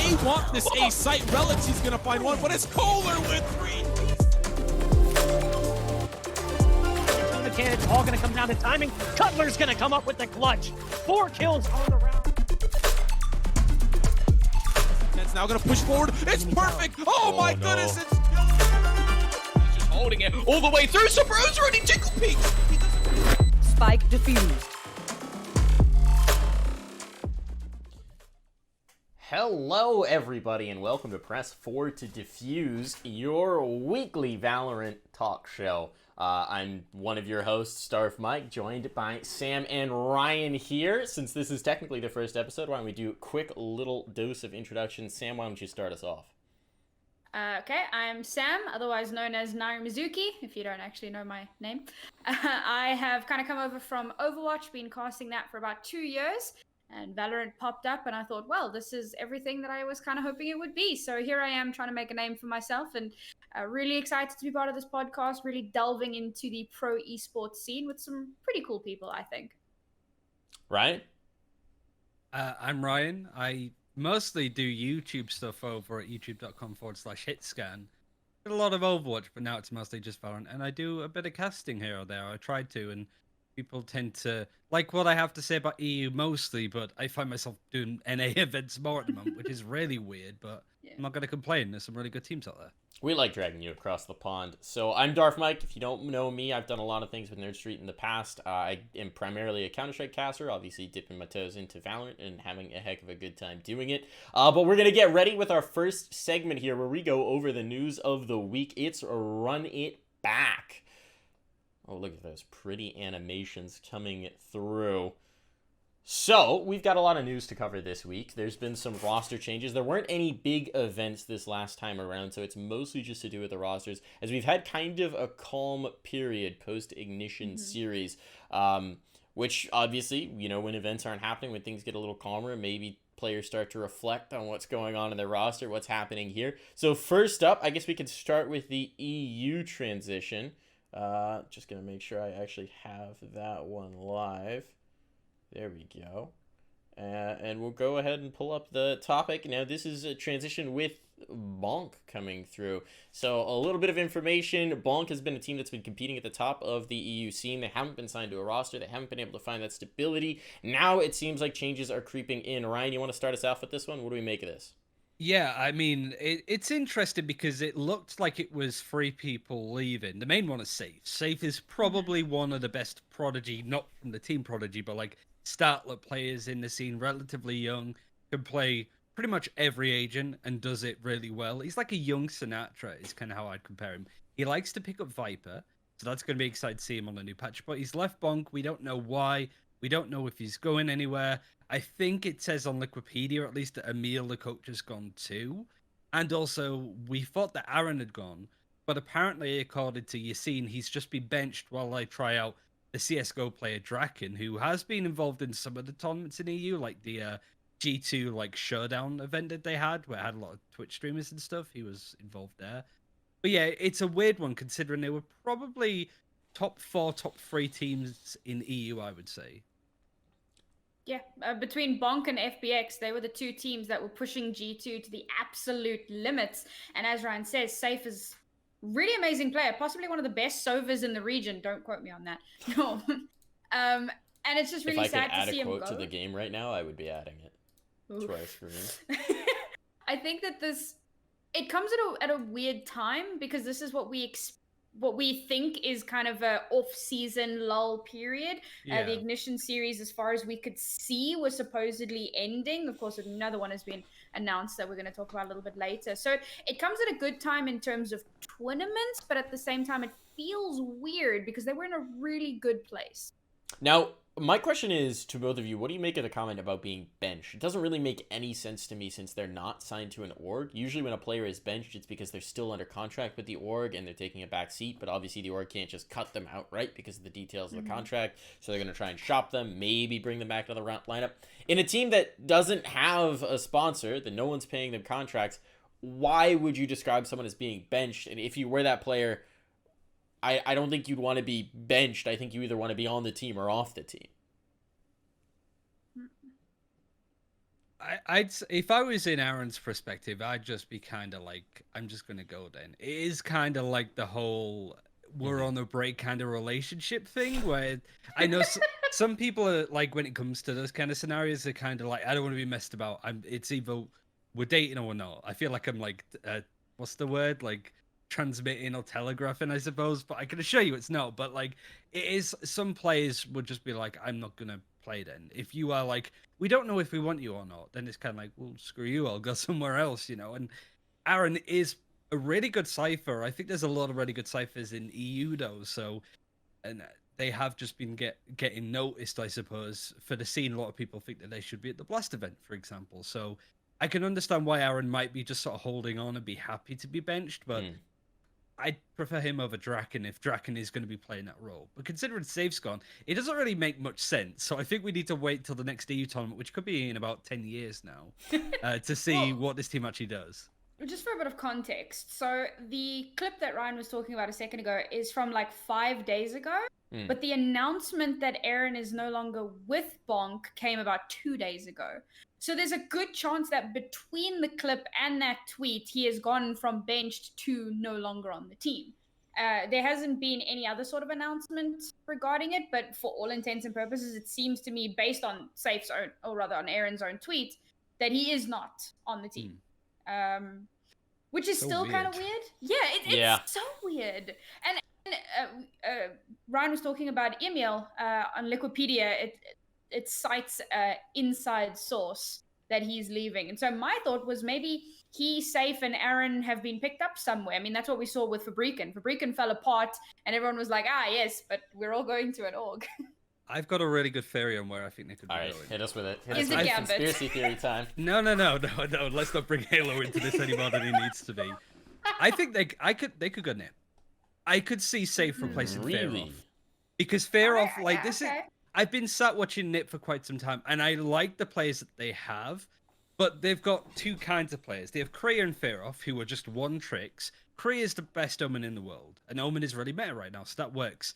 They want this A site. Relic's gonna find one, but it's Kohler with 3. It's all gonna come down to timing. Cutler's gonna come up with the clutch. 4 kills on the round. It's now gonna push forward. It's perfect. Oh my goodness! It's just holding it all the way through. Sombrero's already tickle peeks. Spike defused. Hello everybody and welcome to Press 4 to Defuse, your weekly Valorant talk show. I'm one of your hosts, Starf Mike, joined by Sam and Ryan here. Since this is technically the first episode, why don't we do a quick little dose of introduction. Sam, why don't you start us off? Okay, I'm Sam, otherwise known as Nairi Mizuki, if you don't actually know my name. I have kind of come over from Overwatch, been casting that for about 2 years, and Valorant popped up, and I thought, well, this is everything that I was kind of hoping it would be. So here I am trying to make a name for myself, and really excited to be part of this podcast, really delving into the pro esports scene with some pretty cool people, I think. Ryan? I'm Ryan. I mostly do YouTube stuff over at youtube.com/hitscan. Did a lot of Overwatch, but now it's mostly just Valorant. And I do a bit of casting here or there. I tried to, and people tend to like what I have to say about EU mostly, but I find myself doing NA events more at the moment, which is really weird, but yeah. I'm not going to complain. There's some really good teams out there. We like dragging you across the pond. So I'm Darth Mike. If you don't know me, I've done a lot of things with Nerd Street in the past. I am primarily a Counter-Strike caster, obviously dipping my toes into Valorant and having a heck of a good time doing it. But we're going to get ready with our first segment here where we go over the news of the week. It's Run It Back. Oh, look at those pretty animations coming through. So, we've got a lot of news to cover this week. There's been some roster changes. There weren't any big events this last time around, so it's mostly just to do with the rosters, as we've had kind of a calm period post-Ignition series, which obviously, you know, when events aren't happening, when things get a little calmer, maybe players start to reflect on what's going on in their roster, what's happening here. So first up, I guess we could start with the EU transition. Just gonna make sure I actually have that one live. There we go. And we'll go ahead and pull up the topic. Now, this is a transition with Bonk coming through. So, a little bit of information. Bonk has been a team that's been competing at the top of the EU scene. They haven't been signed to a roster. They haven't been able to find that stability. Now, it seems like changes are creeping in. Ryan, you want to start us off with this one? What do we make of this? Yeah, I mean, it's interesting because it looked like it was 3 people leaving. The main one is Safe. Safe is probably one of the best Prodigy, not from the team Prodigy, but like startlet players in the scene, relatively young, can play pretty much every agent and does it really well. He's like a young Sinatra is kind of how I'd compare him. He likes to pick up Viper, so that's going to be exciting to see him on a new patch, but he's left Bonk. We don't know why. We don't know if he's going anywhere. I think it says on Wikipedia, at least, that Emil, the coach, has gone too. And also, we thought that Aaron had gone, but apparently, according to Yassine, he's just been benched while they try out the CSGO player Draken, who has been involved in some of the tournaments in EU, like the G2 like Showdown event that they had, where it had a lot of Twitch streamers and stuff. He was involved there. But yeah, it's a weird one considering they were probably top 4, top 3 teams in EU, I would say. Yeah, between Bonk and FBX, they were the 2 teams that were pushing G2 to the absolute limits. And as Ryan says, Safe is really amazing player, possibly one of the best Sovas in the region. Don't quote me on that. No. And it's just really sad to see him go. If I could add a quote to the game right now, I would be adding it. That's why I scream. I think that it comes at a weird time because this is what we think is kind of a off-season lull period. Yeah. The Ignition series, as far as we could see, was supposedly ending. Of course, another one has been announced that we're going to talk about a little bit later. So it comes at a good time in terms of tournaments, but at the same time, it feels weird because they were in a really good place. Now, my question is to both of you, what do you make of the comment about being benched? It doesn't really make any sense to me since they're not signed to an org. Usually when a player is benched, it's because they're still under contract with the org and they're taking a back seat, but obviously the org can't just cut them outright because of the details of the contract, so they're going to try and shop them, maybe bring them back to the lineup. In a team that doesn't have a sponsor, that no one's paying them contracts, why would you describe someone as being benched? And if you were that player, I don't think you'd want to be benched. I think you either want to be on the team or off the team. If I was in Aaron's perspective, I'd just be kind of like, I'm just gonna go then. It is kind of like the whole we're on a break kind of relationship thing, where I know some people are like, when it comes to those kind of scenarios, they're kind of like, I don't want to be messed about. It's either we're dating or we're not. I feel like I'm like, what's the word? Like transmitting or telegraphing, I suppose. But I can assure you it's not. But like, it is. Some players would just be like, I'm not gonna play then. If you are like, we don't know if we want you or not, then it's kind of like, well, screw you, I'll go somewhere else, you know. And Aaron is a really good cipher. I think there's a lot of really good ciphers in EU though, so and they have just been getting noticed, I suppose, for the scene. A lot of people think that they should be at the Blast event, for example. So I can understand why Aaron might be just sort of holding on and be happy to be benched, but I'd prefer him over Draken if Draken is going to be playing that role. But considering Safe's gone, it doesn't really make much sense. So I think we need to wait till the next EU tournament, which could be in about 10 years now, to see what this team actually does. Just for a bit of context, so the clip that Ryan was talking about a second ago is from like 5 days ago, but the announcement that Aaron is no longer with Bonk came about 2 days ago. So there's a good chance that between the clip and that tweet, he has gone from benched to no longer on the team. There hasn't been any other sort of announcement regarding it, but for all intents and purposes, it seems to me, based on Safe's own, or rather on Aaron's own tweet, that he is not on the team. Which is so still kind of weird. Yeah, it's so weird. And Ryan was talking about email on Liquipedia. It cites inside source that he's leaving. And so my thought was maybe he, Safe, and Aaron have been picked up somewhere. I mean, that's what we saw with Fabrican. Fabrican fell apart, and everyone was like, yes, but we're all going to an org. I've got a really good theory on where I think they could be going. Hit us with it. Is it Gambit? Conspiracy theory time. No. Let's not bring Halo into this any more than he needs to be. I think they could go Nip. I could see Safe replacing Faroff. Because Faroff, I've been sat watching Nip for quite some time, and I like the players that they have, but they've got two kinds of players. They have Kriya and Faroff, who are just one tricks. Kriya is the best Omen in the world, and Omen is really meta right now, so that works.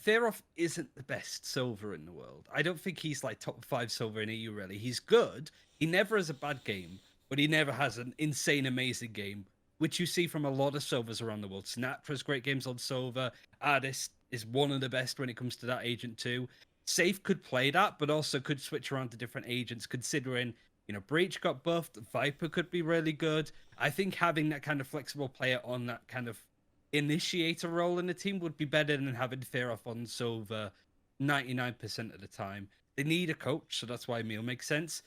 Faroff isn't the best Silver in the world. I don't think he's like top 5 Silver in EU, really. He's good. He never has a bad game, but he never has an insane, amazing game, which you see from a lot of Silvers around the world. Snap has great games on Silver. Ardis is one of the best when it comes to that agent too. Safe could play that, but also could switch around to different agents, considering, Breach got buffed. Viper could be really good. I think having that kind of flexible player on that kind of initiator role in the team would be better than having Faroff on Silver 99% of the time. They need a coach, so that's why Emil makes sense.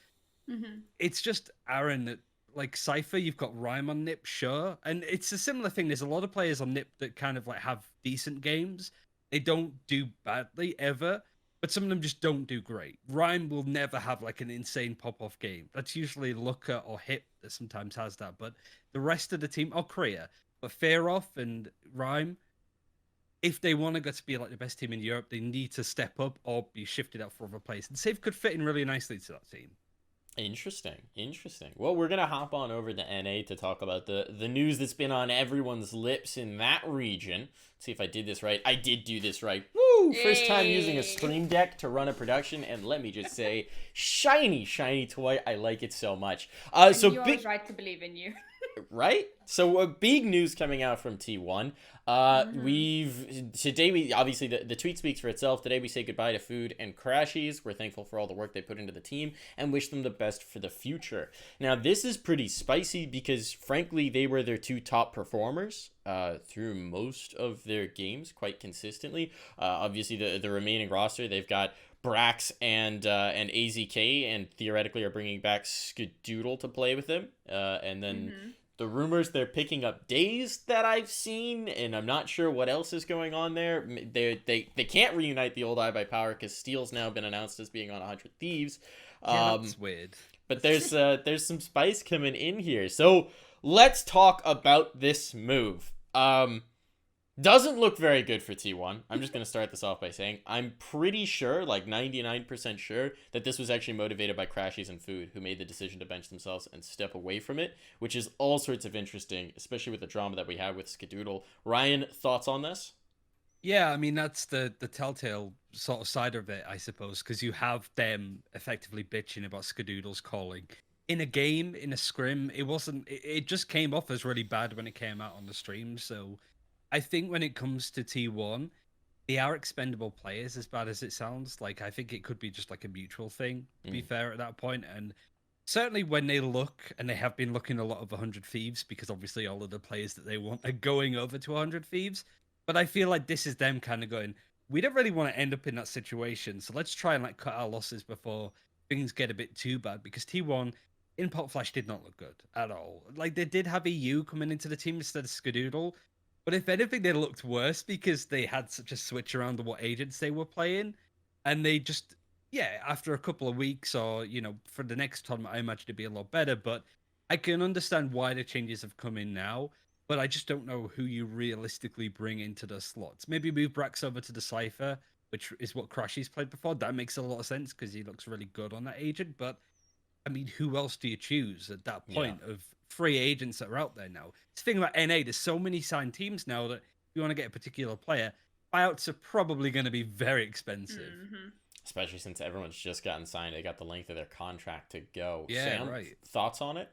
It's just Aaron that, like Cypher, you've got Rhyme on Nip, sure. And it's a similar thing. There's a lot of players on Nip that kind of like have decent games. They don't do badly ever, but some of them just don't do great. Rhyme will never have like an insane pop-off game. That's usually Looker or Hip that sometimes has that. But the rest of the team, Kriya, but Faroff and Rhyme, if they want to go to be like the best team in Europe, they need to step up or be shifted out for other players. And Safe could fit in really nicely to that team. Interesting. Well, we're going to hop on over to NA to talk about the news that's been on everyone's lips in that region. Let's see if I did this right. I did do this right. Woo! First time using a Stream Deck to run a production, and let me just say, shiny toy. I like it so much. So you're always right to believe in you. Right? So big news coming out from T1. Today obviously the tweet speaks for itself. Today we say goodbye to Food and Crashies. We're thankful for all the work they put into the team and wish them the best for the future. Now this is pretty spicy because frankly they were their 2 top performers through most of their games quite consistently. Obviously the remaining roster, they've got Brax and AZK, and theoretically are bringing back Skadoodle to play with them. And then the rumors they're picking up Days that I've seen, and I'm not sure what else is going on there. They can't reunite the old Eye by Power because Steel's now been announced as being on 100 Thieves. That's weird. But there's some spice coming in here. So let's talk about this move. Doesn't look very good for T1. I'm just going to start this off by saying I'm pretty sure, like 99% sure, that this was actually motivated by Crashies and Food, who made the decision to bench themselves and step away from it, which is all sorts of interesting, especially with the drama that we have with Skadoodle. Ryan, thoughts on this? Yeah, I mean, that's the telltale sort of side of it, I suppose, because you have them effectively bitching about Skadoodle's calling. in a game, in a scrim, it wasn't. It just came off as really bad when it came out on the stream. So I think when it comes to T1, they are expendable players, as bad as it sounds. Like, I think it could be just like a mutual thing, to be fair, at that point. And certainly when they look, and they have been looking a lot of 100 Thieves, because obviously all of the players that they want are going over to 100 Thieves. But I feel like this is them kind of going, we don't really want to end up in that situation, so let's try and like cut our losses before things get a bit too bad, because T1 in Pot Flash did not look good at all. Like, they did have EU coming into the team instead of Skadoodle, but if anything, they looked worse because they had such a switch around to what agents they were playing, and they just, yeah, after a couple of weeks or, you know, for the next tournament, I imagine it'd be a lot better, but I can understand why the changes have come in now, but I just don't know who you realistically bring into the slots. Maybe move Brax over to the Cypher, which is what Crashy's played before. That makes a lot of sense because he looks really good on that agent, but I mean, who else do you choose at that point of free agents that are out there now? It's the thing about NA, there's so many signed teams now that if you want to get a particular player, buyouts are probably going to be very expensive. Especially since everyone's just gotten signed. They got the length of their contract to go. Yeah, Sam, right. thoughts on it?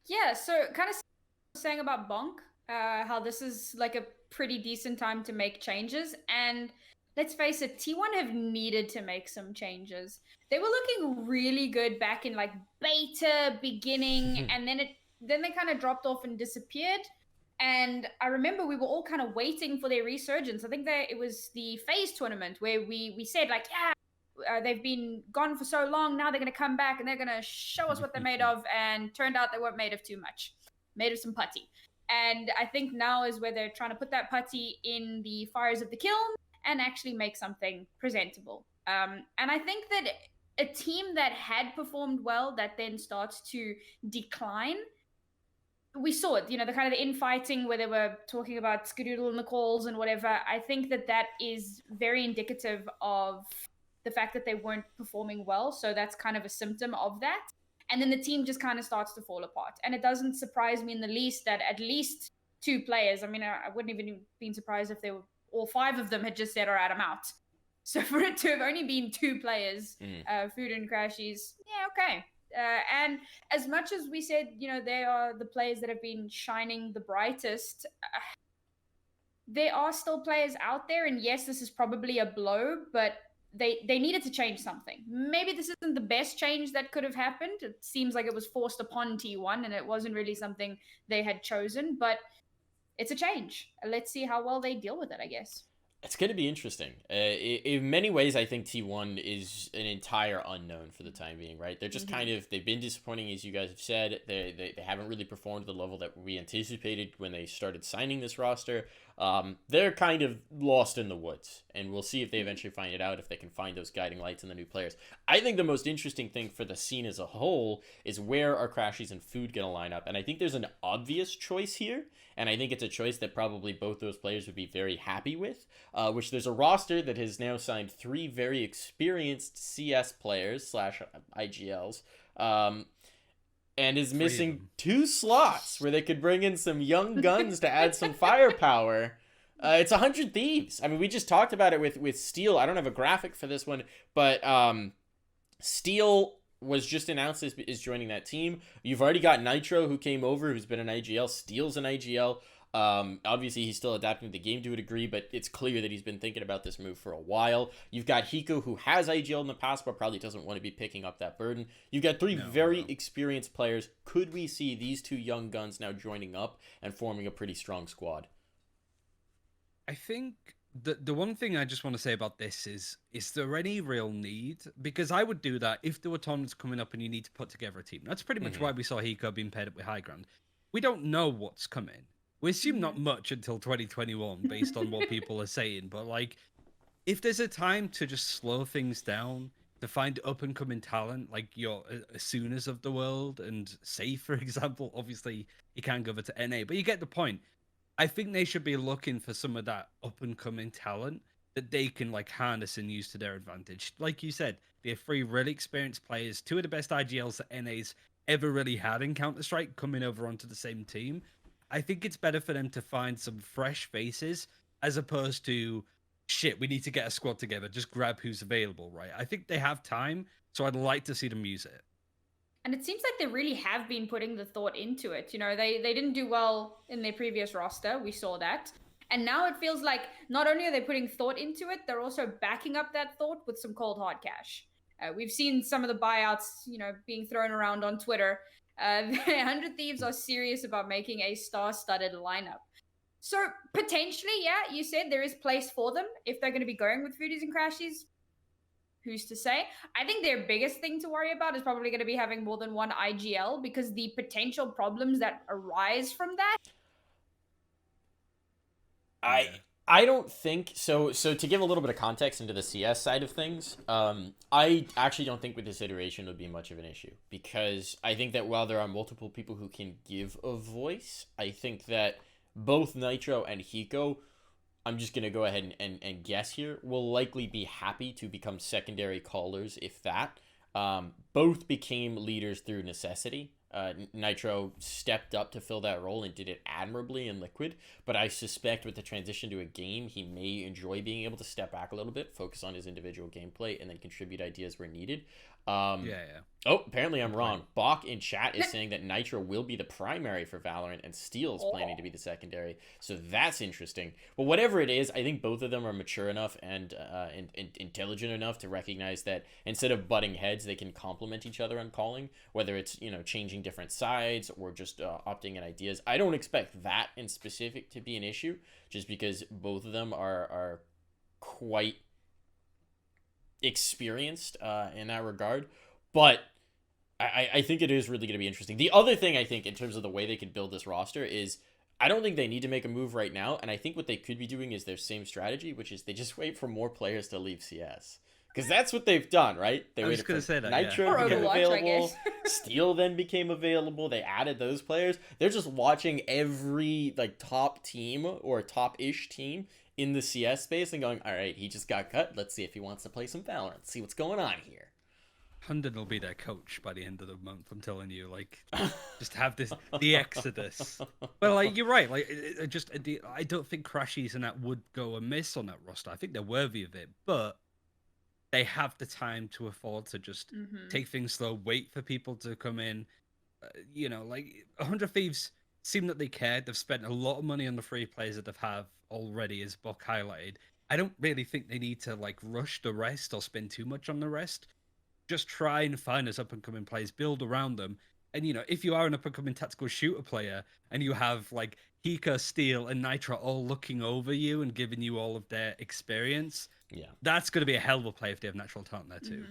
Yeah, so kind of saying about Bonk, how this is like a pretty decent time to make changes. And let's face it, T1 have needed to make some changes. They were looking really good back in like beta beginning, and then they kind of dropped off and disappeared. And I remember we were all kind of waiting for their resurgence. I think that it was the FaZe tournament where we said like, yeah, they've been gone for so long. Now they're going to come back and they're going to show us what they're made of. And turned out they weren't made of too much, made of some putty. And I think now is where they're trying to put that putty in the fires of the kiln and actually make something presentable. And I think that a team that had performed well that then starts to decline, we saw it, you know, the kind of the infighting where they were talking about Skadoodle and the calls and whatever. I think that that is very indicative of the fact that they weren't performing well. So that's kind of a symptom of that. And then the team just kind of starts to fall apart. And it doesn't surprise me in the least that at least two players, I mean, I wouldn't even have been surprised if they were all five of them had just said, all right, I'm out. So for it to have only been two players, Food and Crashies, yeah, okay. And as much as we said, you know, they are the players that have been shining the brightest, there are still players out there. And yes, this is probably a blow, but they needed to change something. Maybe this isn't the best change that could have happened. It seems like it was forced upon T1 and it wasn't really something they had chosen, but it's a change. Let's see how well they deal with it, I guess. It's going to be interesting. In many ways, I think T1 is an entire unknown for the time being, right? They're just kind of, they've been disappointing, as you guys have said. They haven't really performed to the level that we anticipated when they started signing this roster. They're kind of lost in the woods, and we'll see if they eventually find it out, if they can find those guiding lights in the new players. I think the most interesting thing for the scene as a whole is where are Crashies and Food going to line up, and I think there's an obvious choice here, and I think it's a choice that probably both those players would be very happy with, which there's a roster that has now signed 3 very experienced CS players / IGLs, and is missing 2 slots where they could bring in some young guns to add some firepower. It's 100 Thieves. I mean, we just talked about it with Steel. I don't have a graphic for this one, but Steel was just announced is joining that team. You've already got Nitro, who came over, who's been an IGL. Steel's an IGL. Obviously, he's still adapting to the game to a degree, but it's clear that he's been thinking about this move for a while. You've got Hiko, who has IGL in the past, but probably doesn't want to be picking up that burden. You've got 3 very experienced players. Could we see these 2 young guns now joining up and forming a pretty strong squad? I think the one thing I just want to say about this is there any real need? Because I would do that if there were tournaments coming up and you need to put together a team. That's pretty much why we saw Hiko being paired up with High Ground. We don't know what's coming. We assume not much until 2021 based on what people are saying. But like, if there's a time to just slow things down, to find up and coming talent like your Asunas of the world and Safe, for example, obviously you can't go over to NA, but you get the point. I think they should be looking for some of that up and coming talent that they can like harness and use to their advantage. Like you said, they have 3 really experienced players, 2 of the best IGLs that NA's ever really had in Counter-Strike coming over onto the same team. I think it's better for them to find some fresh faces as opposed to, shit, we need to get a squad together, just grab who's available, right? I think they have time, so I'd like to see them use it. And it seems like they really have been putting the thought into it. You know, they didn't do well in their previous roster. We saw that. And now it feels like not only are they putting thought into it, they're also backing up that thought with some cold hard cash. We've seen some of the buyouts, you know, being thrown around on Twitter. The 100 Thieves are serious about making a star-studded lineup. So potentially, yeah, you said there is place for them if they're going to be going with Foodies and Crashies. Who's to say? I think their biggest thing to worry about is probably going to be having more than one IGL, because the potential problems that arise from that. I don't think so. So to give a little bit of context into the CS side of things, I actually don't think with this iteration would be much of an issue, because I think that while there are multiple people who can give a voice, I think that both Nitro and Hiko, I'm just going to go ahead and guess here, will likely be happy to become secondary callers, if that. Both became leaders through necessity. Nitro stepped up to fill that role and did it admirably in Liquid, but I suspect with the transition to a game, he may enjoy being able to step back a little bit, focus on his individual gameplay, and then contribute ideas where needed. Oh, apparently I'm wrong. Bach in chat is saying that Nitro will be the primary for Valorant and Steel is planning to be the secondary. So that's interesting. But whatever it is, I think both of them are mature enough and intelligent enough to recognize that instead of butting heads, they can complement each other on calling, whether it's, you know, changing different sides or just opting in ideas. I don't expect that in specific to be an issue, just because both of them are quite experienced in that regard. But I think it is really going to be interesting. The other thing I think in terms of the way they could build this roster is I don't think they need to make a move right now, and I think what they could be doing is their same strategy, which is they just wait for more players to leave CS. Because that's what they've done, right? They waited for Nitro became available, Steel then became available, they added those players. They're just watching every like top team or top-ish team in the CS space and going, all right, he just got cut. Let's see if he wants to play some Valorant. See what's going on here. Hunden will be their coach by the end of the month. I'm telling you, like, just have the exodus. Well, like you're right. Like, I don't think Crashies and that would go amiss on that roster. I think they're worthy of it, but they have the time to afford to just take things slow, wait for people to come in. You know, like 100 Thieves seem that they cared. They've spent a lot of money on the free players that they've have already, as Buck highlighted. I don't really think they need to like rush the rest or spend too much on the rest. Just try and find us up-and-coming players, build around them. And, you know, if you are an up-and-coming tactical shooter player and you have, like, Hika, Steel, and Nitro all looking over you and giving you all of their experience, that's going to be a hell of a play if they have natural talent there, too.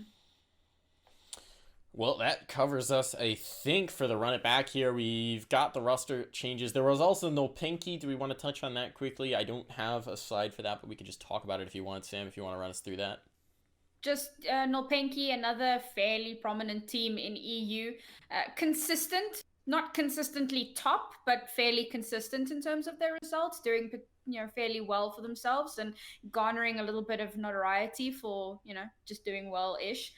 Well, that covers us, I think, for the run it back here. We've got the roster changes. There was also no Pinky. Do we want to touch on that quickly? I don't have a slide for that, but we could just talk about it if you want, Sam, if you want to run us through that. Just Nolpenki, another fairly prominent team in EU. Consistent, not consistently top, but fairly consistent in terms of their results, doing, you know, fairly well for themselves and garnering a little bit of notoriety for, you know, just doing well-ish.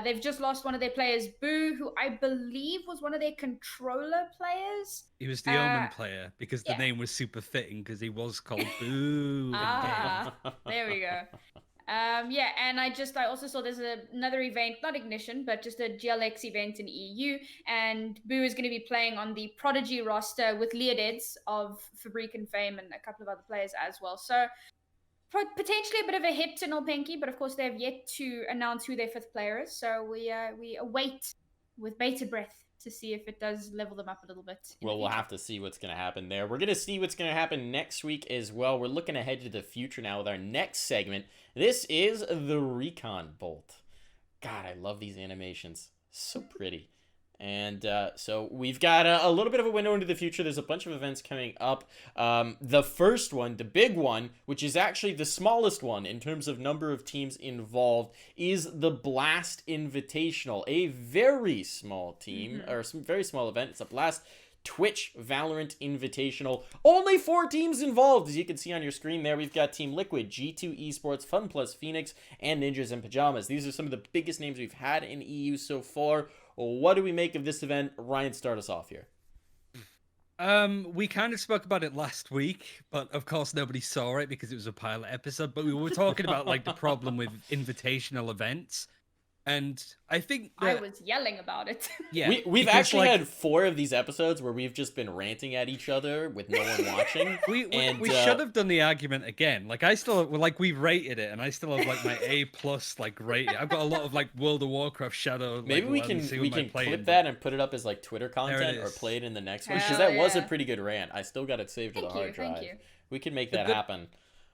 They've just lost one of their players, Boo, who I believe was one of their controller players. He was the Omen player because the name was super fitting because he was called Boo. There we go. And I also saw there's another event, not Ignition, but just a GLX event in EU, and Boo is going to be playing on the Prodigy roster with Leodeds of Fabric and Fame and a couple of other players as well. So potentially a bit of a hit to Nolpenki, but of course they have yet to announce who their fifth player is. So we await with bated breath to see if it does level them up a little bit. Well, we'll have to see what's going to happen there. We're going to see what's going to happen next week as well. We're looking ahead to the future now with our next segment. This is the Recon Bolt. God, I love these animations. So pretty. And so we've got a little bit of a window into the future. There's a bunch of events coming up. The first one, the big one, which is actually the smallest one in terms of number of teams involved, is the Blast Invitational. A very small team, or some very small event. It's a Blast Twitch Valorant Invitational. Only 4 teams involved, as you can see on your screen there. We've got Team Liquid, G2 Esports, Fun Plus Phoenix, and Ninjas in Pajamas. These are some of the biggest names we've had in EU so far. What do we make of this event? Ryan, start us off here. We kind of spoke about it last week, but of course nobody saw it because it was a pilot episode. But we were talking about like the problem with invitational events. And I think I that, was yelling about it. yeah, We've because, actually like, had 4 of these episodes where we've just been ranting at each other with no one watching. we should have done the argument again. Like, I still, like, we've rated it, and I still have like my A+ like rating. I've got a lot of like World of Warcraft Shadow. Like, Maybe we can clip that and put it up as like Twitter content or play it in the next one, because Hell that was a yeah. pretty good rant. I still got it saved to the hard drive. Thank you. We can make The that good- happen.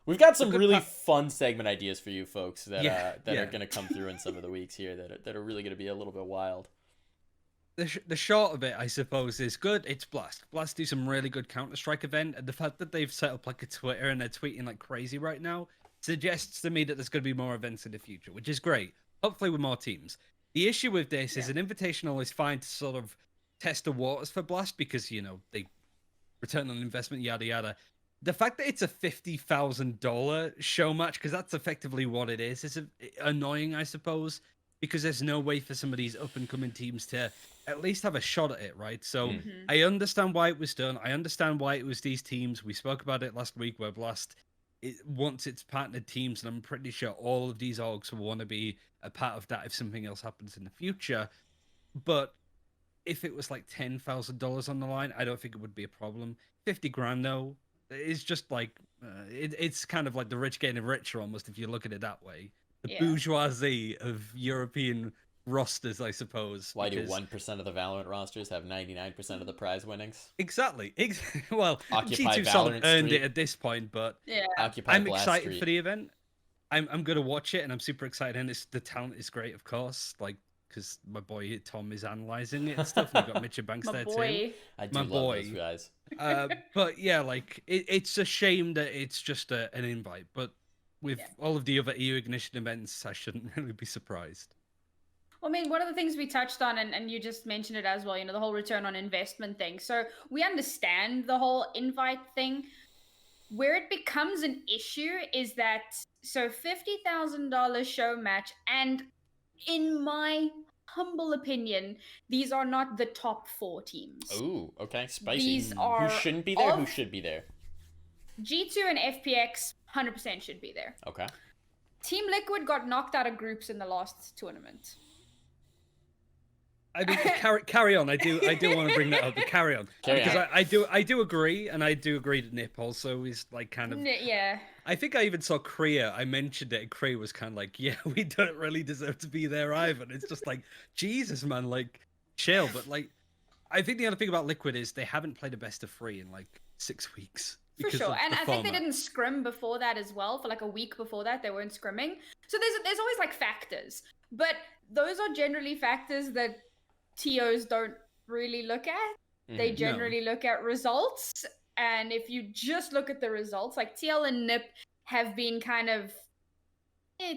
We've got some good really part- fun segment ideas for you folks that Yeah, that yeah. are going to come through in some of the weeks here that are really going to be a little bit wild. The short of it, I suppose, is good. It's Blast. Blast do some really good Counter-Strike event, and the fact that they've set up like a Twitter and they're tweeting like crazy right now suggests to me that there's going to be more events in the future, which is great. Hopefully with more teams. The issue with this is an Invitational is fine to sort of test the waters for Blast because, you know, they return on investment, yada yada. The fact that it's a $50,000 show match, because that's effectively what it is annoying, I suppose, because there's no way for some of these up-and-coming teams to at least have a shot at it, right? So I understand why it was done. I understand why it was these teams. We spoke about it last week where Blast wants its partnered teams, and I'm pretty sure all of these orgs will want to be a part of that if something else happens in the future. But if it was like $10,000 on the line, I don't think it would be a problem. 50 grand, though, it's just like it's kind of like the rich getting richer almost if you look at it that way. The bourgeoisie of European rosters, I suppose. Why do 1% of the Valorant rosters have 99% of the prize winnings? Exactly. Well, Occupy G2 sort of Valorant earned Street. it at this point, but Occupy I'm Blast excited Street. for the event. I'm gonna watch it, and I'm super excited. And the talent is great, of course. Like, because my boy Tom is analyzing it and stuff. We've got Mitchell Banks there too. I do My love boy. those guys. But yeah, like it's a shame that it's just an invite. But with all of the other EU Ignition events, I shouldn't really be surprised. Well, I mean, one of the things we touched on, and you just mentioned it as well, you know, the whole return on investment thing. So we understand the whole invite thing. Where it becomes an issue is that, so $50,000 show match, and in my humble opinion, these are not the top 4 teams. Ooh, okay, spicy. These are who shouldn't be there? Who of- should be there? G2 and FPX 100% should be there. Okay. Team Liquid got knocked out of groups in the last tournament. I mean, carry on. I do want to bring that up, but carry on. Because I do agree, and I do agree that Nip also is like kind of. Yeah. I think I even saw Kriya. I mentioned it, and Kriya was kind of like, "Yeah, we don't really deserve to be there either." And it's just like, Jesus, man, like, chill. But like, I think the other thing about Liquid is they haven't played a best of 3 in like 6 weeks. For sure, and I think they didn't scrim before that as well. For like a week before that, they weren't scrimming. So there's always like factors, but those are generally factors that TOs don't really look at. They generally look at results, and if you just look at the results, like TL and NIP have been kind of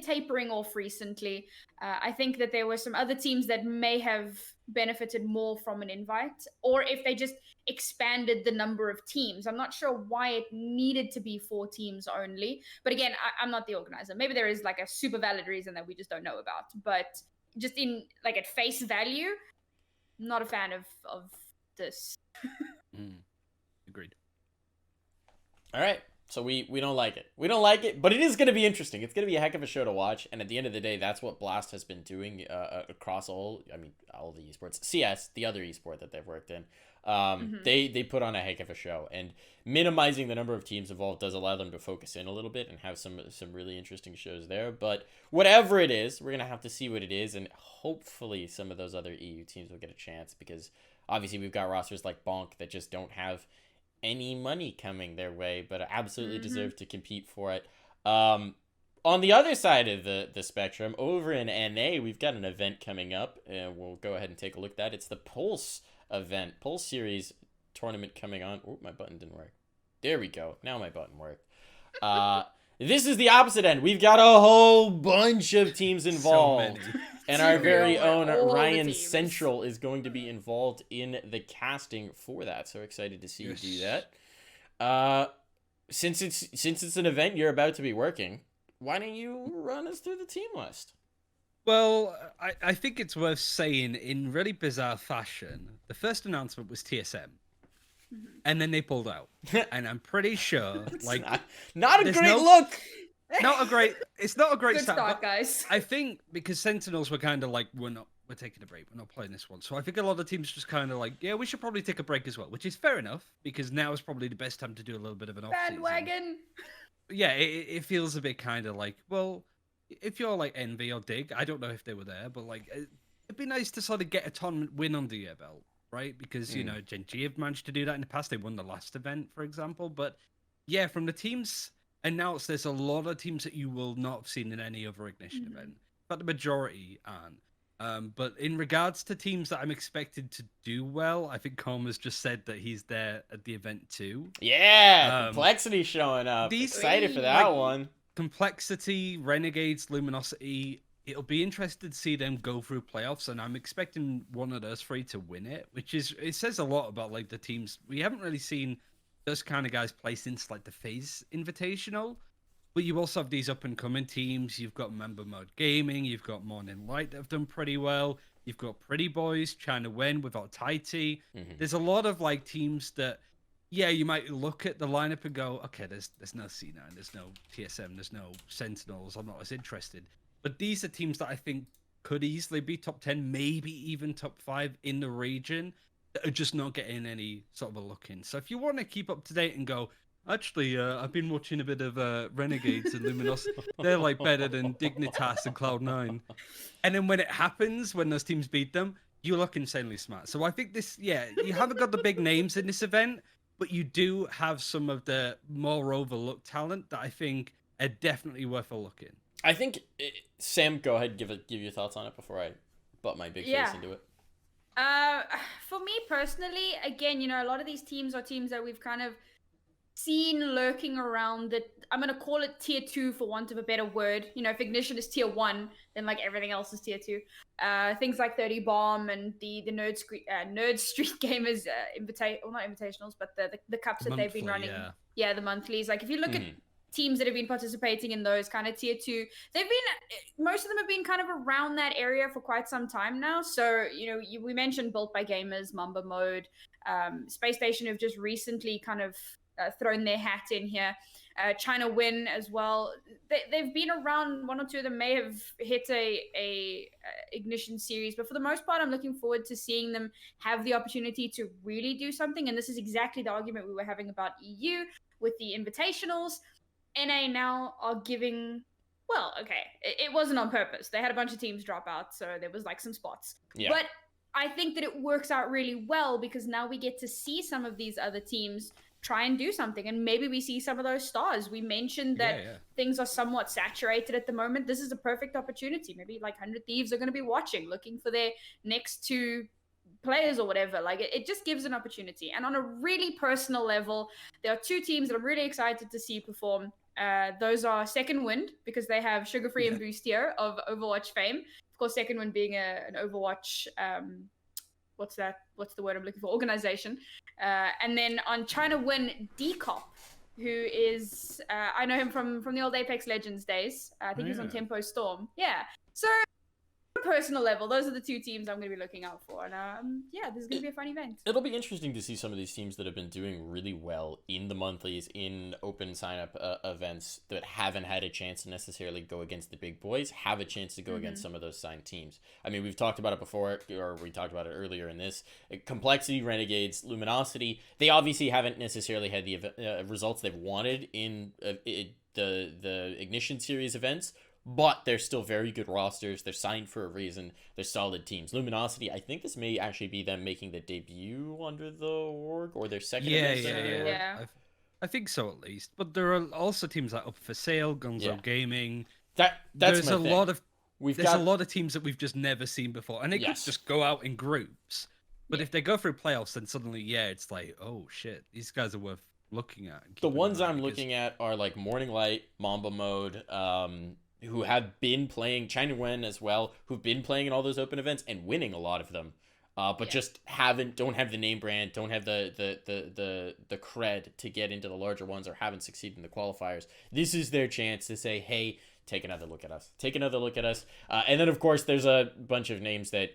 tapering off recently. I think that there were some other teams that may have benefited more from an invite, or if they just expanded the number of teams. I'm not sure why it needed to be 4 teams only, but again, I'm not the organizer. Maybe there is like a super valid reason that we just don't know about, but just in like at face value, not a fan of this. Agreed. All right. So we don't like it. We don't like it, but it is going to be interesting. It's going to be a heck of a show to watch. And at the end of the day, that's what Blast has been doing across all the esports. CS, the other esport that they've worked in. They put on a heck of a show. And minimizing the number of teams involved does allow them to focus in a little bit and have some really interesting shows there. But whatever it is, we're going to have to see what it is. And hopefully some of those other EU teams will get a chance, because obviously we've got rosters like Bonk that just don't have any money coming their way, but absolutely deserve to compete for it. On the other side of the spectrum, over in NA, we've got an event coming up, and we'll go ahead and take a look at that. It's the Pulse event, Pulse Series tournament coming on. Oh, my button didn't work. There we go. Now my button worked. This is the opposite end. We've got a whole bunch of teams involved. And our very own Ryan Central is going to be involved in the casting for that. So excited to see you do that. Since it's an event you're about to be working, why don't you run us through the team list? Well, I think it's worth saying, in really bizarre fashion, the first announcement was TSM. And then they pulled out. And I'm pretty sure, like... Not a great look! not a great. It's not a great Good start. start, but guys. I think because Sentinels were kind of like, we're taking a break. We're not playing this one. So I think a lot of teams just kind of like, yeah, we should probably take a break as well, which is fair enough because now is probably the best time to do a little bit of an off season. Bandwagon. Yeah, it feels a bit kind of like, well, if you're like Envy or Dig, I don't know if they were there, but like, it'd be nice to sort of get a tournament win under your belt, right? Because, you know, Gen G have managed to do that in the past. They won the last event, for example. But yeah, from the teams announced, there's a lot of teams that you will not have seen in any other Ignition event, but the majority aren't. But in regards to teams that I'm expected to do well, I think Coma's just said that he's there at the event too. Yeah, Complexity showing up. These Excited for that like, one. Complexity, Renegades, Luminosity. It'll be interesting to see them go through playoffs, and I'm expecting one of those three to win it, which is, it says a lot about like the teams. We haven't really seen those kind of guys play since like the FaZe Invitational. But you also have these up-and-coming teams. You've got Member Mode Gaming. You've got Morning Light that have done pretty well. You've got Pretty Boys trying to win without Tighty. There's a lot of like teams that, yeah, you might look at the lineup and go, okay, there's no C9, there's no TSM, there's no Sentinels. I'm not as interested. But these are teams that I think could easily be top 10, maybe even top 5 in the region that are just not getting any sort of a look in. So if you want to keep up to date and go, actually, I've been watching a bit of Renegades and Luminosity. They're like better than Dignitas and Cloud9. And then when it happens, when those teams beat them, you look insanely smart. So I think this, yeah, you haven't got the big names in this event, but you do have some of the more overlooked talent that I think are definitely worth a look in. I think, Sam, go ahead, give your thoughts on it before I butt my big face into it. For me personally, again, you know, a lot of these teams are teams that we've kind of seen lurking around that. I'm going to call it tier 2 for want of a better word. You know, if Ignition is tier 1, then like everything else is tier 2. Things like 30 Bomb and the Nerd Street Gamers not invitationals, but the cups that they've been running. Yeah, the monthlies. Like if you look at teams that have been participating in those kind of tier 2, most of them have been kind of around that area for quite some time now. So, you know, we mentioned Built by Gamers, Mamba Mode, Space Station have just recently kind of thrown their hat in here. China Win as well. They've been around. One or two of them may have hit a Ignition series, but for the most part, I'm looking forward to seeing them have the opportunity to really do something. And this is exactly the argument we were having about EU with the invitationals. NA now are giving, well, okay, it wasn't on purpose. They had a bunch of teams drop out, so there was like some spots. Yeah. But I think that it works out really well because now we get to see some of these other teams try and do something, and maybe we see some of those stars. We mentioned that things are somewhat saturated at the moment. This is a perfect opportunity. Maybe like 100 Thieves are going to be watching, looking for their next 2 players or whatever. Like it just gives an opportunity. And on a really personal level, there are 2 teams that I'm really excited to see perform. Those are Second Wind, because they have Sugar Free and Boost here of Overwatch fame. Of course, Second Wind being an Overwatch what's the word I'm looking for? Organization. And then on China Win, Decop, who is, I know him from the old Apex Legends days. I think he's on Tempo Storm. Yeah. So, on a personal level, those are the 2 teams I'm going to be looking out for. And yeah, this is going to be a fun event. It'll be interesting to see some of these teams that have been doing really well in the monthlies, in open sign-up events that haven't had a chance to necessarily go against the big boys, have a chance to go against some of those signed teams. I mean, we've talked about it before, or we talked about it earlier in this. Complexity, Renegades, Luminosity, they obviously haven't necessarily had the results they've wanted in the Ignition Series events, but they're still very good rosters. They're signed for a reason. They're solid teams. Luminosity, I think this may actually be them making the debut under the org, or their second event. Yeah. I think so, at least. But there are also teams like Up for Sale, Gonzo Gaming. There's a lot of teams that we've just never seen before, and they could just go out in groups. But if they go through playoffs, then suddenly, it's like, oh shit, these guys are worth looking at. The ones I'm looking at are like Morning Light, Mamba Mode, who have been playing China Wen as well, who've been playing in all those open events and winning a lot of them, but just don't have the name brand, don't have the cred to get into the larger ones, or haven't succeeded in the qualifiers. This is their chance to say, hey, take another look at us. And then, of course, there's a bunch of names that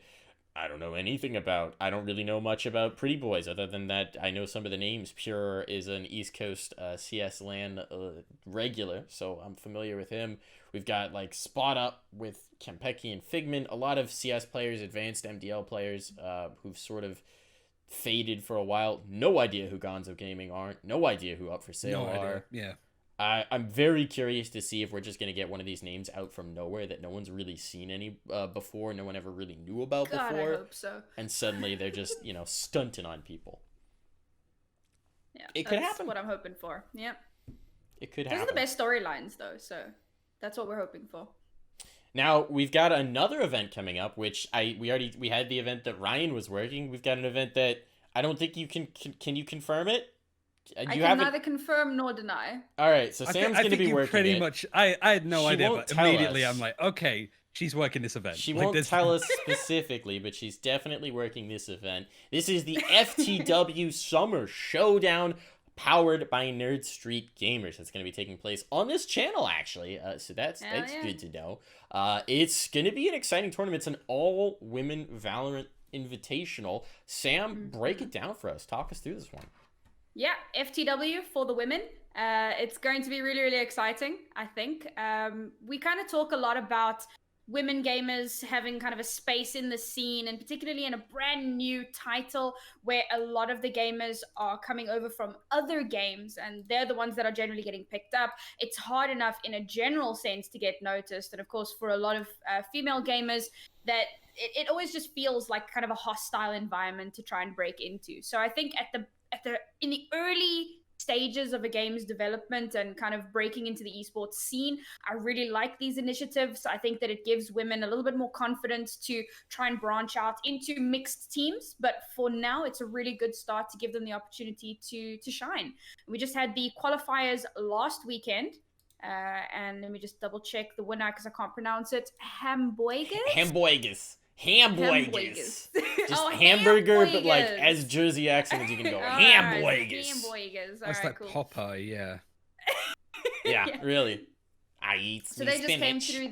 I don't know anything about. I don't really know much about Pretty Boys other than that I know some of the names. Pure is an East Coast CS LAN regular, so I'm familiar with him. We've got like Spot Up with Kempeki and Figment, a lot of CS players, advanced MDL players who've sort of faded for a while. No idea who Gonzo Gaming are. No idea who Up for Sale are. Yeah. I'm very curious to see if we're just going to get one of these names out from nowhere that no one's really seen any before, no one ever really knew about God, before. I hope so. And suddenly they're just, stunting on people. Yeah, It could that's happen. what I'm hoping for. Yep. It could Those happen. are the best storylines, though, so that's what we're hoping for. Now, we've got another event coming up, which we had the event that Ryan was working. We've got an event that I don't think you can you confirm it? I can neither confirm nor deny. All right, so Sam's going to be working pretty it. much. I had no She idea, won't but tell immediately us. I'm like, okay, she's working this event. She Like, won't there's- tell us specifically, but she's definitely working this event. This is the FTW Summer Showdown, powered by Nerd Street Gamers. It's going to be taking place on this channel, actually. So that's yeah. good to know. It's going to be an exciting tournament. It's an all-women Valorant Invitational. Sam, break it down for us. Talk us through this one. Yeah, FTW for the women. It's going to be really, really exciting, I think. We kind of talk a lot about women gamers having kind of a space in the scene, and particularly in a brand new title where a lot of the gamers are coming over from other games, and they're the ones that are generally getting picked up. It's hard enough in a general sense to get noticed, and of course for a lot of female gamers that it always just feels like kind of a hostile environment to try and break into. So I think in the early stages of a game's development and kind of breaking into the esports scene, I really like these initiatives. I think that it gives women a little bit more confidence to try and branch out into mixed teams. But for now, it's a really good start to give them the opportunity to shine. We just had the qualifiers last weekend. And let me just double check the winner because I can't pronounce it. Hamburgers. Hamburgers. Just Oh, hamburger, but like hamburgers. as Jersey accent as you can go. All right, Hamburgers. Hamburgers. All That's right, like cool. Popeye, yeah. Yeah, Yeah. really. I eat So me they just came spinach. through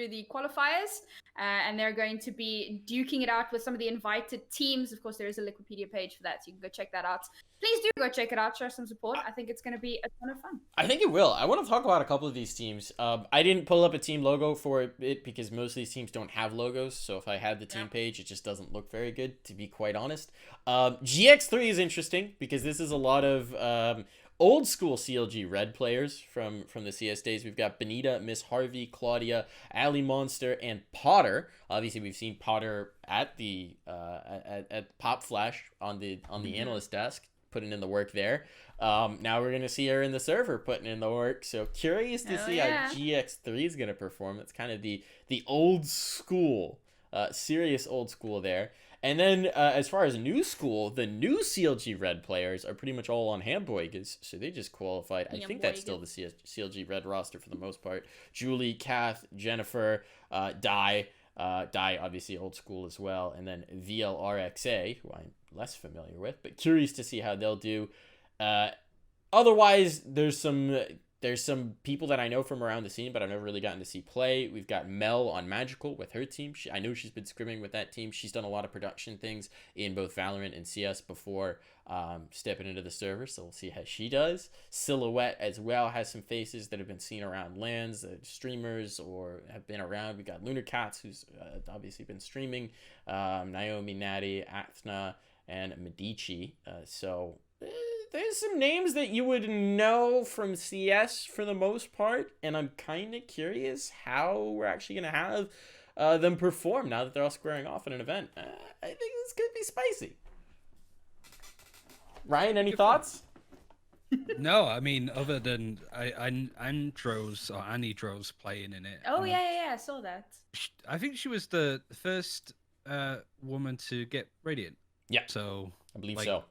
the qualifiers, and they're going to be duking it out with some of the invited teams. Of course, there is a Wikipedia page for that, so you can go check that out. Please do go check it out, show some support. I think it's going to be a ton of fun. I think it will. I want to talk about a couple of these teams. I didn't pull up a team logo for it because most of these teams don't have logos. So if I had the team page, it just doesn't look very good, to be quite honest. GX3 is interesting because this is a lot of old school CLG Red players from the CS days. We've got Benita, Miss Harvey, Claudia, Ali Monster, and Potter. Obviously, we've seen Potter at the at Pop Flash on the analyst desk, putting in the work there. Now we're gonna see her in the server putting in the work. So curious to see how GX3 is gonna perform. It's kind of the old school, serious old school there. And then as far as new school, the new CLG Red players are pretty much all on hamburgers, so they just qualified. I think that's still the CLG Red roster for the most part. Julie, Kath, Jennifer, Di, obviously old school as well, and then VLRXA, who I'm less familiar with, but curious to see how they'll do. Otherwise, there's some people that I know from around the scene, but I've never really gotten to see play. We've got Mel on Magical with her team. I know she's been scrimming with that team. She's done a lot of production things in both Valorant and CS before stepping into the server, so we'll see how she does. Silhouette as well has some faces that have been seen around LANs, streamers, or have been around. We got Lunar Cats, who's obviously been streaming, Naomi, Natty, Athna, and Medici. So there's some names that you would know from CS for the most part, and I'm kind of curious how we're actually going to have them perform now that they're all squaring off in an event. I think this could be spicy. Ryan, any thoughts? No, I mean, other than Anidro's playing in it. Oh, yeah, I saw that. I think she was the first woman to get Radiant. Yeah. So I believe like, so.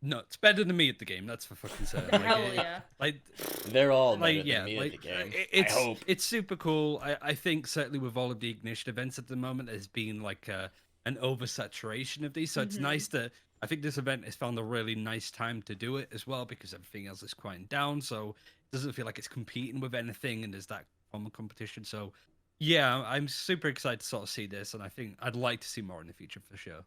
No, it's better than me at the game. That's for fucking certain. Hell yeah. Like they're all better like, yeah, than me like, at the game. It's, I hope. It's super cool. I think certainly with all of the Ignition events at the moment, there's been like an oversaturation of these. So it's nice to. I think this event has found a really nice time to do it as well because everything else is quieting down. So it doesn't feel like it's competing with anything, and there's that form of competition. So Yeah, I'm super excited to sort of see this, and I think I'd like to see more in the future for sure.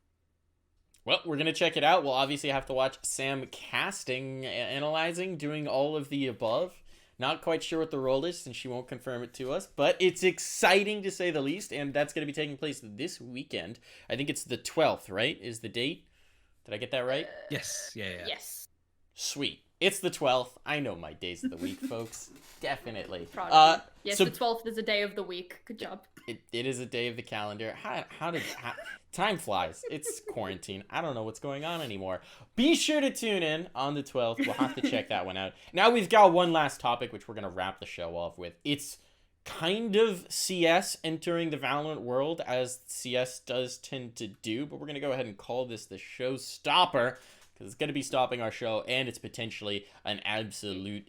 Well, we're going to check it out. We'll obviously have to watch Sam casting, analyzing, doing all of the above. Not quite sure what the role is since she won't confirm it to us, but it's exciting to say the least, and that's going to be taking place this weekend. I think it's the 12th, right? Is the date? Did I get that right? Yes, yeah. Yes. Sweet. It's the 12th. I know my days of the week, folks. Definitely. Proud of you. Yes, so the 12th is a day of the week. Good job. it is a day of the calendar. Time flies. It's quarantine. I don't know what's going on anymore. Be sure to tune in on the 12th. We'll have to check that one out. Now we've got one last topic, which we're going to wrap the show off with. It's kind of CS entering the Valorant world, as CS does tend to do, but we're going to go ahead and call this the showstopper, because it's going to be stopping our show, and it's potentially an absolute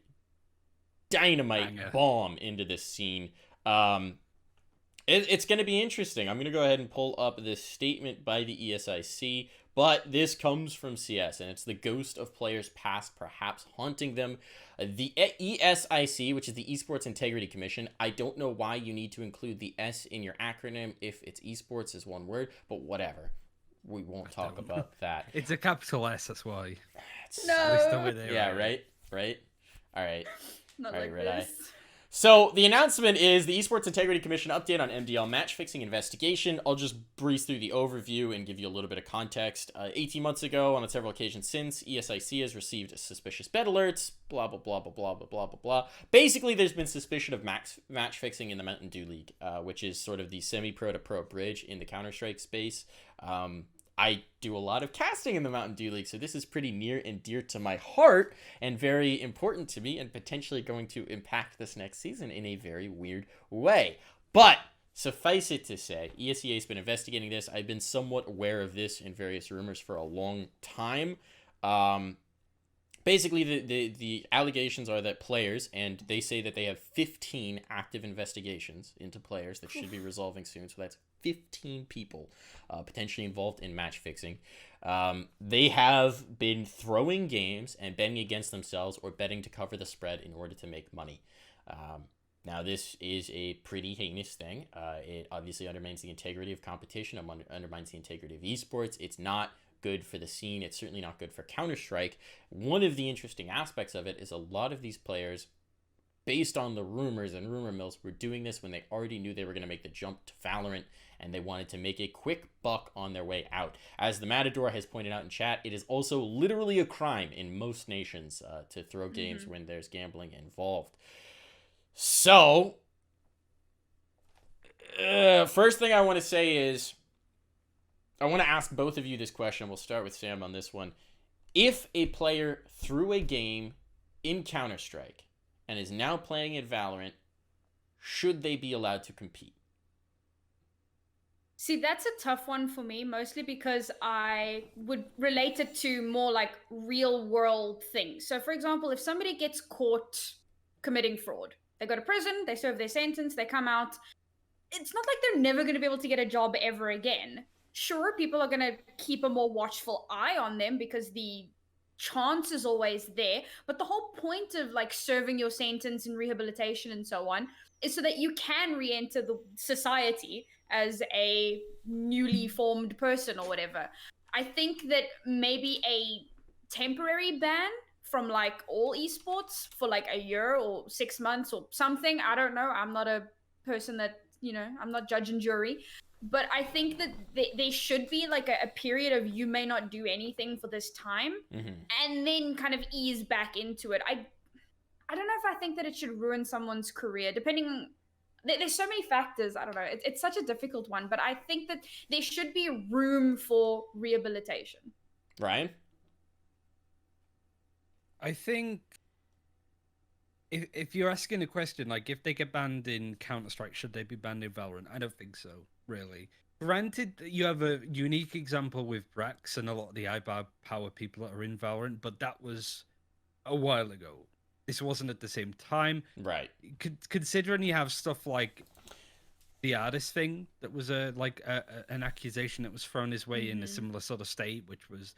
dynamite bomb into this scene. It's going to be interesting. I'm going to go ahead and pull up this statement by the ESIC, but this comes from CS, and it's the ghost of players past perhaps haunting them. The ESIC, which is the Esports Integrity Commission, I don't know why you need to include the S in your acronym if it's esports is one word, but whatever. We won't talk about that. It's a capital S, that's why. No. Yeah, right? All right. Not All like right, Red this. Eye. So the announcement is the Esports Integrity Commission update on MDL match-fixing investigation. I'll just breeze through the overview and give you a little bit of context. 18 months ago, on several occasions since, ESIC has received suspicious bet alerts, blah, blah, blah, blah, blah, blah, blah, blah, blah. Basically, there's been suspicion of match-fixing in the Mountain Dew League, which is sort of the semi-pro to pro bridge in the Counter-Strike space. I do a lot of casting in the Mountain Dew League, so this is pretty near and dear to my heart and very important to me and potentially going to impact this next season in a very weird way. But suffice it to say, ESEA has been investigating this. I've been somewhat aware of this in various rumors for a long time. Basically, the allegations are that players, and they say that they have 15 active investigations into players that should be resolving soon, so that's 15 people potentially involved in match fixing. They have been throwing games and betting against themselves or betting to cover the spread in order to make money. Now, this is a pretty heinous thing. It obviously undermines the integrity of competition, undermines the integrity of esports. It's not good for the scene. It's certainly not good for Counter-Strike. One of the interesting aspects of it is a lot of these players, based on the rumors and rumor mills, were doing this when they already knew they were going to make the jump to Valorant, and they wanted to make a quick buck on their way out. As the Matador has pointed out in chat, it is also literally a crime in most nations to throw games when there's gambling involved. So, first thing I want to say is, I want to ask both of you this question. We'll start with Sam on this one. If a player threw a game in Counter-Strike and is now playing at Valorant, should they be allowed to compete? See, that's a tough one for me, mostly because I would relate it to more like real world things. So, for example, if somebody gets caught committing fraud, they go to prison, they serve their sentence, they come out. It's not like they're never going to be able to get a job ever again. Sure, people are going to keep a more watchful eye on them because the chance is always there. But the whole point of like serving your sentence and rehabilitation and so on is so that you can re-enter the society as a newly formed person or whatever. I think that maybe a temporary ban from like all esports for like a year or 6 months or something. I don't know. I'm not a person that, I'm not judge and jury. But I think that they should be like a period of you may not do anything for this time and then kind of ease back into it. I don't know if I think that it should ruin someone's career, depending. There's so many factors. I don't know. It's such a difficult one, but I think that there should be room for rehabilitation. Ryan? I think if you're asking a question, like if they get banned in Counter-Strike, should they be banned in Valorant? I don't think so, really. Granted, you have a unique example with Brax and a lot of the iBar power people that are in Valorant, but that was a while ago. This wasn't at the same time. Right. Considering you have stuff like the artist thing, that was an accusation that was thrown his way in a similar sort of state, which was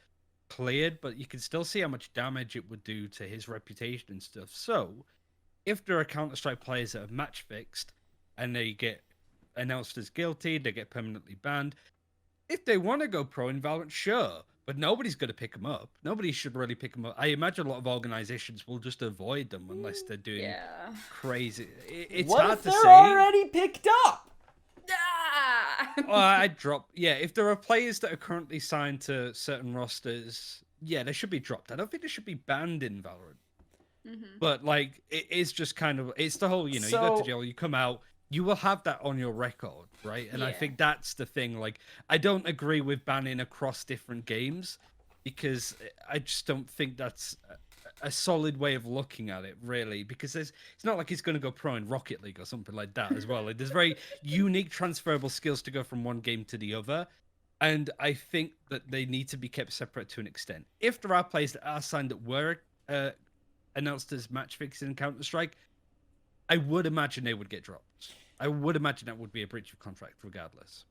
cleared, but you can still see how much damage it would do to his reputation and stuff. So, if there are Counter-Strike players that are match fixed and they get announced as guilty, they get permanently banned. If they want to go pro in Valorant, sure, but nobody's going to pick them up. Nobody should really pick them up. I imagine a lot of organizations will just avoid them unless they're doing crazy. It's what hard if to they're say. already picked up? I'd drop. Yeah, if there are players that are currently signed to certain rosters, yeah, they should be dropped. I don't think they should be banned in Valorant. But like, it is just kind of, it's the whole, you go to jail, you come out, you will have that on your record, right? And I think that's the thing. Like, I don't agree with banning across different games because I just don't think that's a solid way of looking at it, really. Because it's not like he's going to go pro in Rocket League or something like that as well. Like, there's very unique transferable skills to go from one game to the other. And I think that they need to be kept separate to an extent. If there are players that are signed that were announced as MatchFixing in Counter-Strike, I would imagine they would get dropped. I would imagine that would be a breach of contract regardless.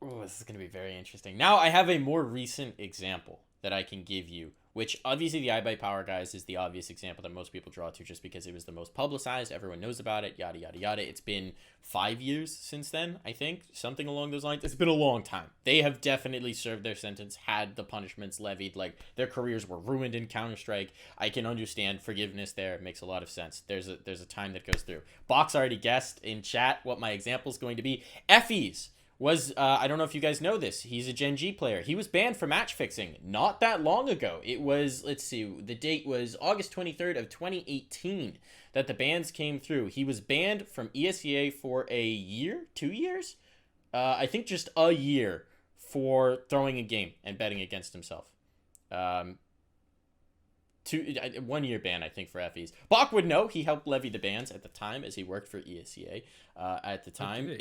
Oh, this is going to be very interesting. Now, I have a more recent example that I can give you, which obviously the iBuyPower guys is the obvious example that most people draw to just because it was the most publicized. Everyone knows about it, yada, yada, yada. It's been 5 years since then, I think. Something along those lines. It's been a long time. They have definitely served their sentence, had the punishments levied. Like, their careers were ruined in Counter-Strike. I can understand forgiveness there. It makes a lot of sense. There's a time that goes through. Box already guessed in chat what my example is going to be. Effie's was, I don't know if you guys know this, he's a Gen G player. He was banned for match fixing not that long ago. It was, let's see, the date was August 23rd of 2018 that the bans came through. He was banned from ESEA for a year, 2 years? I think just a year for throwing a game and betting against himself. 1 year ban, I think, for FEs. Bach would know. He helped levy the bans at the time as he worked for ESEA at the time.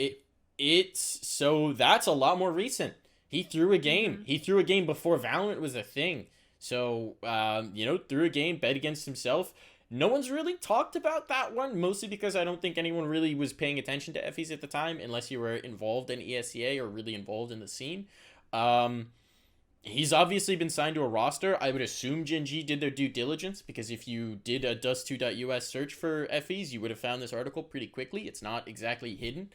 So that's a lot more recent. He threw a game. He threw a game before Valorant was a thing. So, threw a game, bet against himself. No one's really talked about that one, mostly because I don't think anyone really was paying attention to FEs at the time, unless you were involved in ESEA or really involved in the scene. He's obviously been signed to a roster. I would assume Gen G did their due diligence, because if you did a dust2.us search for FEs, you would have found this article pretty quickly. It's not exactly hidden.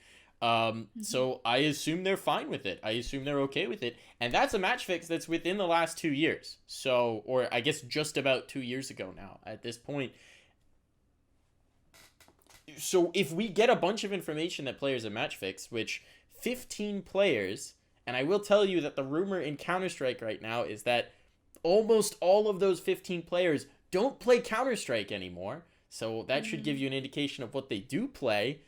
So I assume they're fine with it. I assume they're okay with it. And that's a match fix that's within the last 2 years. So, or I guess just about 2 years ago now at this point. So if we get a bunch of information that players are match fix, which 15 players, and I will tell you that the rumor in Counter-Strike right now is that almost all of those 15 players don't play Counter-Strike anymore. So that should give you an indication of what they do play.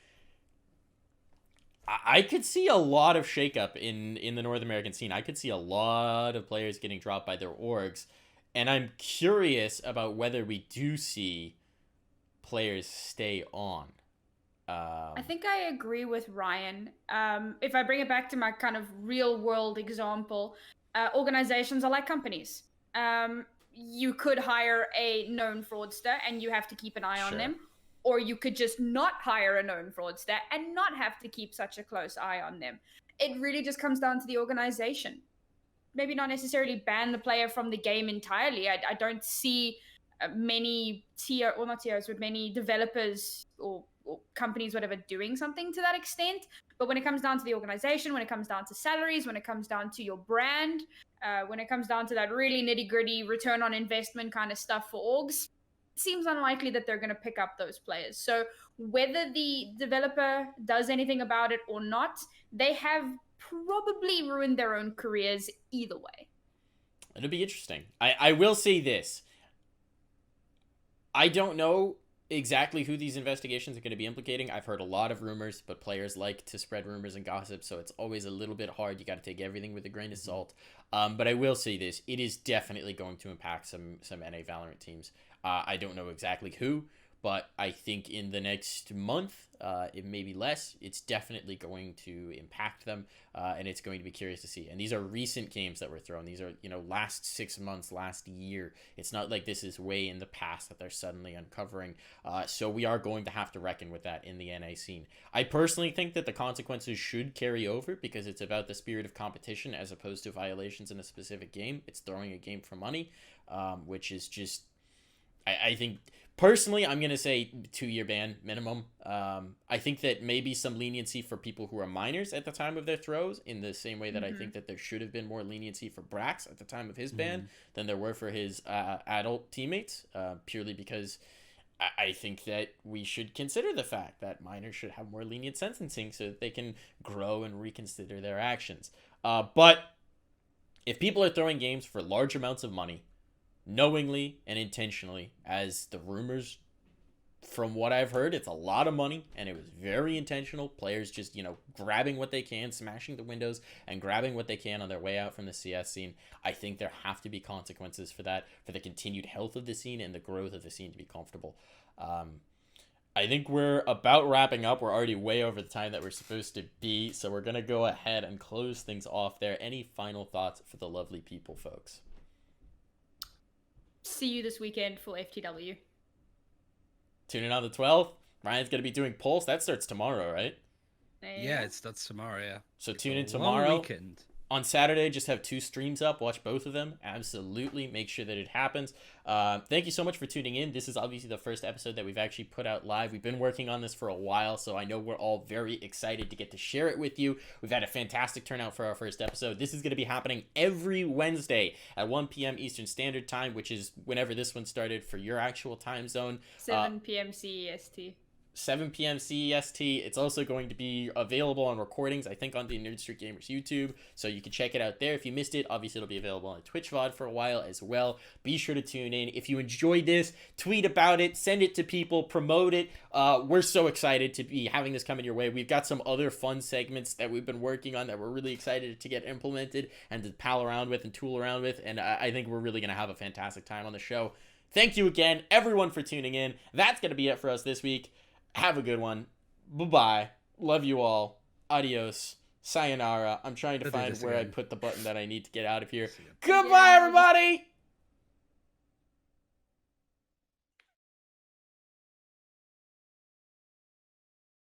I could see a lot of shakeup in the North American scene. I could see a lot of players getting dropped by their orgs. And I'm curious about whether we do see players stay on. I think I agree with Ryan. If I bring it back to my kind of real world example, organizations are like companies. You could hire a known fraudster and you have to keep an eye on them. Or you could just not hire a known fraudster and not have to keep such a close eye on them. It really just comes down to the organization. Maybe not necessarily ban the player from the game entirely. I don't see many many developers or companies, whatever, doing something to that extent. But when it comes down to the organization, when it comes down to salaries, when it comes down to your brand, when it comes down to that really nitty-gritty return on investment kind of stuff for orgs, it seems unlikely that they're going to pick up those players. So whether the developer does anything about it or not, they have probably ruined their own careers either way. It'll be interesting. I will say this. I don't know exactly who these investigations are going to be implicating. I've heard a lot of rumors, but players like to spread rumors and gossip, so it's always a little bit hard. You got to take everything with a grain of salt. But I will say this. It is definitely going to impact some NA Valorant teams. I don't know exactly who, but I think in the next month, it may be less, it's definitely going to impact them, and it's going to be curious to see. And these are recent games that were thrown. These are, last 6 months, last year. It's not like this is way in the past that they're suddenly uncovering. So we are going to have to reckon with that in the NA scene. I personally think that the consequences should carry over because it's about the spirit of competition as opposed to violations in a specific game. It's throwing a game for money, which is just... I think Personally, I'm going to say 2-year ban minimum. I think that maybe some leniency for people who are minors at the time of their throws, in the same way that I think that there should have been more leniency for Brax at the time of his ban than there were for his adult teammates, purely because I think that we should consider the fact that minors should have more lenient sentencing so that they can grow and reconsider their actions. But if people are throwing games for large amounts of money, knowingly and intentionally, as the rumors, from what I've heard, it's a lot of money and it was very intentional. Players just, grabbing what they can, smashing the windows and grabbing what they can on their way out from the CS scene. I think there have to be consequences for that, for the continued health of the scene and the growth of the scene to be comfortable. I think we're about wrapping up. We're already way over the time that we're supposed to be, so we're going to go ahead and close things off there. Any final thoughts for the lovely people, folks? See you this weekend for FTW. Tune in on the 12th. Ryan's going to be doing Pulse. That starts tomorrow, right? Yeah, it starts tomorrow, yeah. So It's tune a in long tomorrow. weekend. On Saturday, just have 2 streams up. Watch both of them. Absolutely. Make sure that it happens. Thank you so much for tuning in. This is obviously the first episode that we've actually put out live. We've been working on this for a while, so I know we're all very excited to get to share it with you. We've had a fantastic turnout for our first episode. This is going to be happening every Wednesday at 1 p.m. Eastern Standard Time, which is whenever this one started for your actual time zone. 7 p.m. CEST. 7 p.m. CEST. It's also going to be available on recordings, I think, on the Nerd Street Gamers YouTube, so you can check it out there. If you missed it, obviously it'll be available on Twitch VOD for a while as well. Be sure to tune in. If you enjoyed this, tweet about it, send it to people, promote it. We're so excited to be having this coming your way. We've got some other fun segments that we've been working on that we're really excited to get implemented and to pal around with and tool around with, and I think we're really going to have a fantastic time on the show. Thank you again, everyone, for tuning in. That's going to be it for us this week. Have a good one. Bye-bye. Love you all. Adios. Sayonara. I'm trying to find where I put the button that I need to get out of here. Goodbye, everybody!